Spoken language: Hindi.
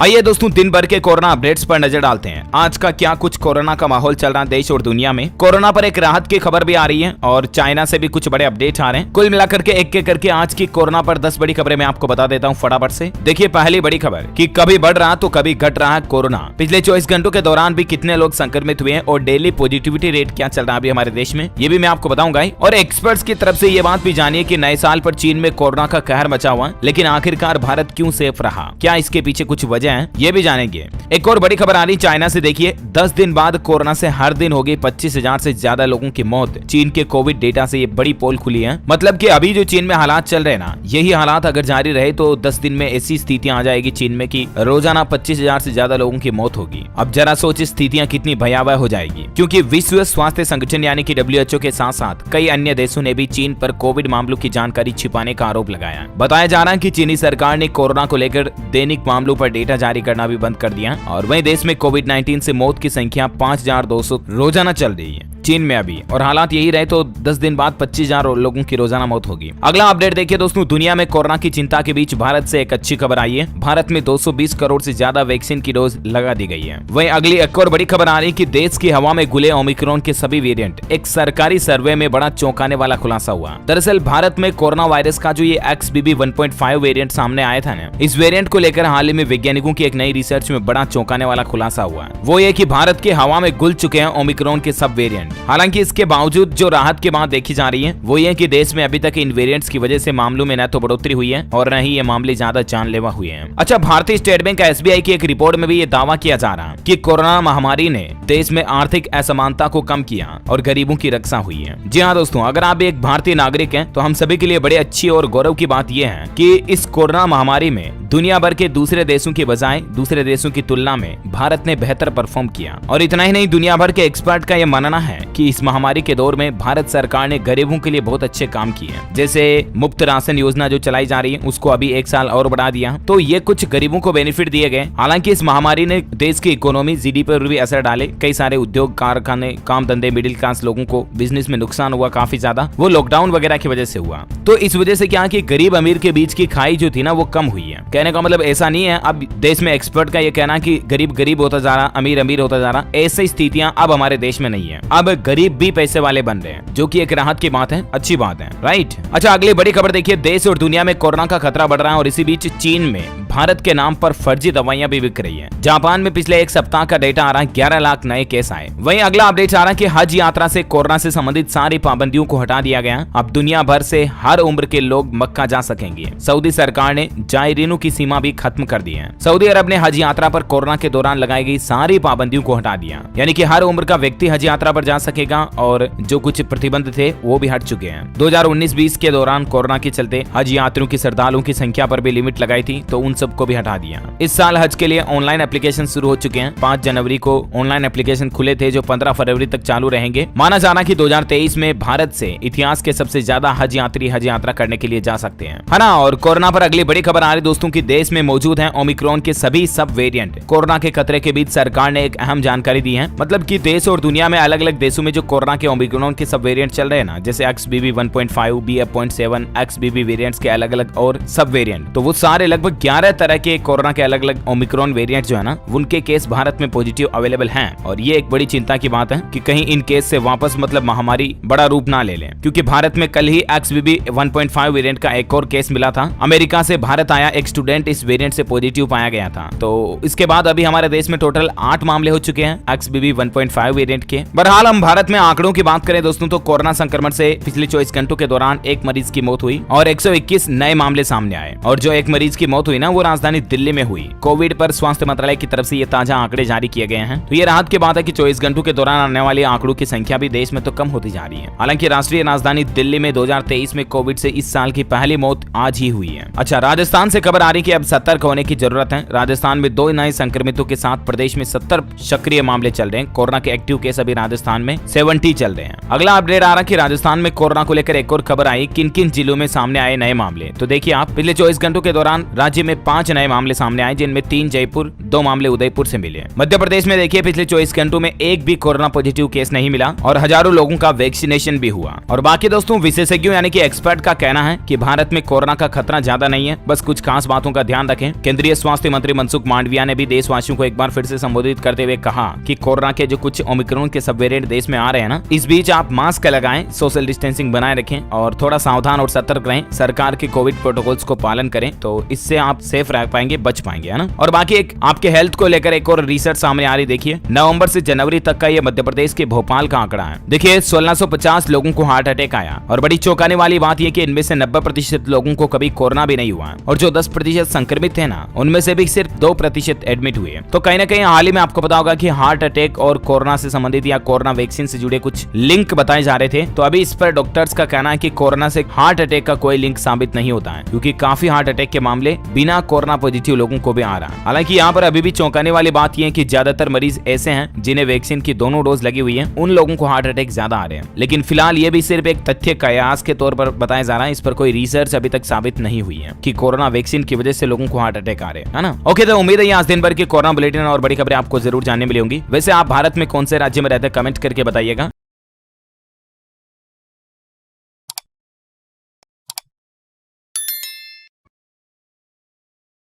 आइए दोस्तों दिन भर के कोरोना अपडेट्स पर नजर डालते हैं। आज का क्या कुछ कोरोना का माहौल चल रहा है देश और दुनिया में। कोरोना पर एक राहत की खबर भी आ रही है और चाइना से भी कुछ बड़े अपडेट आ रहे हैं। कुल मिलाकर के एक करके आज की कोरोना पर 10 बड़ी खबरें मैं आपको बता देता हूं फटाफट से। देखिए पहली बड़ी खबर कि कभी बढ़ रहा तो कभी घट रहा है कोरोना। पिछले 24 घंटों के दौरान भी कितने लोग संक्रमित हुए हैं और डेली पॉजिटिविटी रेट क्या चल रहा है अभी हमारे देश में, ये भी मैं आपको बताऊंगा। और एक्सपर्ट्स की तरफ से ये बात भी जानिए कि नए साल पर चीन में कोरोना का कहर मचा हुआ, लेकिन आखिरकार भारत क्यों सेफ रहा, क्या इसके पीछे कुछ वजह है, ये भी जानेंगे। एक और बड़ी खबर आ रही चाइना से। देखिए 10 दिन बाद कोरोना से हर दिन हो गई 25,000 से ज्यादा लोगों की मौत। चीन के कोविड डेटा से ये बड़ी पोल खुली है। मतलब कि अभी जो चीन में हालात चल रहे हैं ना, यही हालात अगर जारी रहे तो 10 दिन में ऐसी स्थितियां आ जाएगी चीन में कि रोजाना 25,000 से ज्यादा लोगों की मौत होगी। अब जरा सोच स्थितियां कितनी भयावह हो जाएगी, क्योंकि विश्व स्वास्थ्य संगठन यानी कि WHO के साथ साथ कई अन्य देशों ने भी चीन पर कोविड मामलों की जानकारी छिपाने का आरोप लगाया। बताया जा रहा है कि चीनी सरकार ने कोरोना को लेकर दैनिक मामलों पर डेटा जारी करना भी बंद कर दिया और वहीं देश में कोविड-19 से मौत की संख्या 5,200 रोजाना चल रही है चीन में अभी। और हालात यही रहे तो 10 दिन बाद 25,000 लोगों की रोजाना मौत होगी। अगला अपडेट देखिए दोस्तों, दुनिया में कोरोना की चिंता के बीच भारत से एक अच्छी खबर आई है। भारत में 220 करोड़ से ज्यादा वैक्सीन की डोज लगा दी गई है। वहीं अगली एक और बड़ी खबर आ रही है कि देश की हवा में घुले ओमिक्रॉन के सभी वेरिएंट। एक सरकारी सर्वे में बड़ा चौंकाने वाला खुलासा हुआ। दरअसल भारत में कोरोना वायरस का जो ये XBB 1.5 वेरिएंट सामने आया था ना, इस वेरिएंट को लेकर हाल ही में वैज्ञानिकों की एक नई रिसर्च में बड़ा चौंकाने वाला खुलासा हुआ। वो ये कि भारत के हवा में घुल चुके हैं ओमिक्रॉन के सब वेरिएंट। हालांकि इसके बावजूद जो राहत की बात देखी जा रही है वो ये कि देश में अभी तक इन वेरिएंट्स की वजह से मामलों में न तो बढ़ोतरी हुई है और न ही ये मामले ज्यादा जानलेवा हुए हैं। अच्छा, भारतीय स्टेट बैंक SBI की एक रिपोर्ट में भी ये दावा किया जा रहा है कि कोरोना महामारी ने देश में आर्थिक असमानता को कम किया और गरीबों की रक्षा हुई है। जी हाँ दोस्तों, अगर आप एक भारतीय नागरिक हैं तो हम सभी के लिए बड़े अच्छी और गौरव की बात यह है कि इस कोरोना महामारी में दुनिया भर के दूसरे देशों की बजाय दूसरे देशों की तुलना में भारत ने बेहतर परफॉर्म किया। और इतना ही नहीं, दुनिया भर के एक्सपर्ट का यह मानना है कि इस महामारी के दौर में भारत सरकार ने गरीबों के लिए बहुत अच्छे काम किए हैं। जैसे मुफ्त राशन योजना जो चलाई जा रही है उसको अभी 1 साल और बढ़ा दिया, तो ये कुछ गरीबों को बेनिफिट दिए गए। हालांकि इस महामारी ने देश की इकोनॉमी GDP पर भी असर डाले। कई सारे उद्योग, कारखाने, काम धंधे, मिडिल क्लास लोगों को बिजनेस में नुकसान हुआ काफी ज्यादा, वो लॉकडाउन वगैरह की वजह से हुआ। तो इस वजह से क्या कि गरीब अमीर के बीच की खाई जो थी ना वो कम हुई है। कहने का मतलब ऐसा नहीं है अब देश में एक्सपर्ट का ये कहना कि गरीब गरीब होता जा रहा, अमीर अमीर होता जा रहा, ऐसी स्थितियां अब हमारे देश में नहीं है। अब गरीब भी पैसे वाले बन रहे हैं, जो कि एक राहत की बात है, अच्छी बात है, राइट। अच्छा, अगली बड़ी खबर देखिए, देश और दुनिया में कोरोना का खतरा बढ़ रहा है और इसी बीच चीन में भारत के नाम पर फर्जी दवाइयां भी बिक रही हैं। जापान में पिछले एक सप्ताह का डेटा आ रहा है 11 लाख नए केस आए। वहीं अगला अपडेट आ रहा है कि हज यात्रा से कोरोना से संबंधित सारी पाबंदियों को हटा दिया गया। अब दुनिया भर से हर उम्र के लोग मक्का जा सकेंगे। सऊदी सरकार ने जायरीनों की सीमा भी खत्म कर दी है। सऊदी अरब ने हज यात्रा पर कोरोना के दौरान लगाई गई सारी पाबंदियों को हटा दिया, यानी कि हर उम्र का व्यक्ति हज यात्रा पर जा सकेगा और जो कुछ प्रतिबंध थे वो भी हट चुके हैं। 2019-20 के दौरान कोरोना के चलते हज यात्रियों की श्रद्धालुओं की संख्या पर भी लिमिट लगाई थी, तो उन सबको भी हटा दिया। इस साल हज के लिए ऑनलाइन एप्लीकेशन शुरू हो चुके हैं। 5 जनवरी को ऑनलाइन एप्लीकेशन खुले थे जो 15 फरवरी तक चालू रहेंगे। माना जा रहा कि 2023 में भारत से इतिहास के सबसे ज्यादा हज यात्री हज यात्रा करने के लिए जा सकते हैं, है ना। और कोरोना पर अगली बड़ी खबर आ रही दोस्तों की देश में मौजूद है ओमिक्रॉन के सभी सब वेरिएंट। कोरोना के खतरे के बीच सरकार ने एक अहम जानकारी दी है। मतलब कि देश और दुनिया में अलग अलग देशों में जो कोरोना के ओमिक्रॉन के सब वेरिएंट चल रहे हैं ना, जैसे XBB 1.5, BF.7, XBB वेरिएंट्स के अलग अलग और सब वेरिएंट, तो वो सारे लगभग 11 तरह के कोरोना के अलग अलग ओमिक्रॉन वेरिएंट जो है ना, उनके केस भारत में पॉजिटिव अवेलेबल हैं। और ये एक बड़ी चिंता की बात है कि कहीं इन केस से वापस मतलब महामारी बड़ा रूप ना ले लें, क्योंकि भारत में कल ही XBB 1.5 वेरिएंट का एक और केस मिला था। अमेरिका से भारत आया एक स्टूडेंट इस वेरिएंट से पॉजिटिव पाया गया था। तो इसके बाद अभी हमारे देश में टोटल 8 मामले हो चुके हैं XBB 1.5 वेरिएंट के। बहरहाल हम भारत में आंकड़ों की बात करें दोस्तों तो कोरोना संक्रमण से पिछले 24 घंटों के दौरान एक मरीज की मौत हुई और 121 नए मामले सामने आए। और जो एक मरीज की मौत हुई ना वो राजधानी दिल्ली में हुई। कोविड पर स्वास्थ्य मंत्रालय की तरफ से ये ताजा आंकड़े जारी किए गए हैं। तो ये राहत की बात है कि 24 घंटों के दौरान आने वाले आंकड़ों की संख्या भी देश में तो कम होती जा रही है। हालांकि राष्ट्रीय राजधानी दिल्ली में 2023 में कोविड से इस साल की पहली मौत आज ही हुई है। अच्छा, राजस्थान से खबर आ रही कि अब सतर्क होने की जरूरत है। राजस्थान में 2 नए संक्रमितों के साथ प्रदेश में 70 सक्रिय मामले चल रहे हैं। कोरोना के एक्टिव केस अभी राजस्थान में 70 चल रहे हैं। अगला अपडेट आ रहा कि राजस्थान में कोरोना को लेकर एक और खबर आई, किन किन जिलों में सामने आए नए मामले। तो देखिए आप, पिछले 24 घंटों के दौरान राज्य में 5 नए मामले सामने आए, जिनमें 3 जयपुर, 2 मामले उदयपुर से मिले। मध्य प्रदेश में देखिए पिछले 24 घंटों में एक भी कोरोना पॉजिटिव केस नहीं मिला और हजारों लोगों का वैक्सीनेशन भी हुआ। और बाकी दोस्तों, विशेषज्ञों यानी कि एक्सपर्ट का कहना है कि भारत में कोरोना का खतरा ज्यादा नहीं है, बस कुछ खास बातों का ध्यान रखें। केंद्रीय स्वास्थ्य मंत्री मनसुख मांडविया ने भी देशवासियों को एक बार फिर से संबोधित करते हुए कहा कि कोरोना के जो कुछ ओमिक्रॉन के सब वेरिएंट देश में आ रहे हैं ना, इस बीच आप मास्क लगाएं, सोशल डिस्टेंसिंग बनाए रखें और थोड़ा सावधान और सतर्क रहें। सरकार के कोविड प्रोटोकॉल्स को पालन करें, तो इससे आप सेफ रह पाएंगे, बच पाएंगे, है ना। और बाकी एक आपके हेल्थ को लेकर एक और रिसर्च सामने आ रही, देखिए नवंबर से जनवरी तक का ये मध्य प्रदेश के भोपाल का आंकड़ा है। देखिए 1650 लोगों को हार्ट अटैक आया और बड़ी चौंकाने वाली बात यह कि इनमें से 90% लोगों को कभी कोरोना भी नहीं हुआ और जो 10% संक्रमित थे ना, उनमें से भी सिर्फ 2% एडमिट हुए। तो कहीं ना कहीं हाल ही में आपको पता होगा कि हार्ट अटैक और कोरोना से संबंधित या कोरोना वैक्सीन से जुड़े कुछ लिंक बताए जा रहे थे। तो अभी इस पर डॉक्टर्स का कहना है कि कोरोना से हार्ट अटैक का कोई लिंक साबित नहीं होता है, क्योंकि काफी हार्ट अटैक के मामले बिना कोरोना पॉजिटिव लोगों को भी आ रहा है। हालांकि यहाँ पर अभी भी चौंकाने वाली बात यह है कि ज्यादातर मरीज ऐसे हैं जिन्हें वैक्सीन की दोनों डोज लगी हुई है, उन लोगों को हार्ट अटैक ज्यादा आ रहे हैं। लेकिन फिलहाल ये भी सिर्फ एक तथ्य कयास के तौर पर बताया जा रहा है, इस पर कोई रिसर्च अभी तक साबित नहीं हुई है कि कोरोना वैक्सीन की वजह से लोगों को हार्ट अटैक आ रहे हैं, है ना। ओके, तो उम्मीद है आज दिन भर की कोरोना बुलेटिन और बड़ी खबरें आपको जरूर जानने मिली होंगी। वैसे आप भारत में कौन से राज्य में रहते हैं कमेंट करके बताइएगा।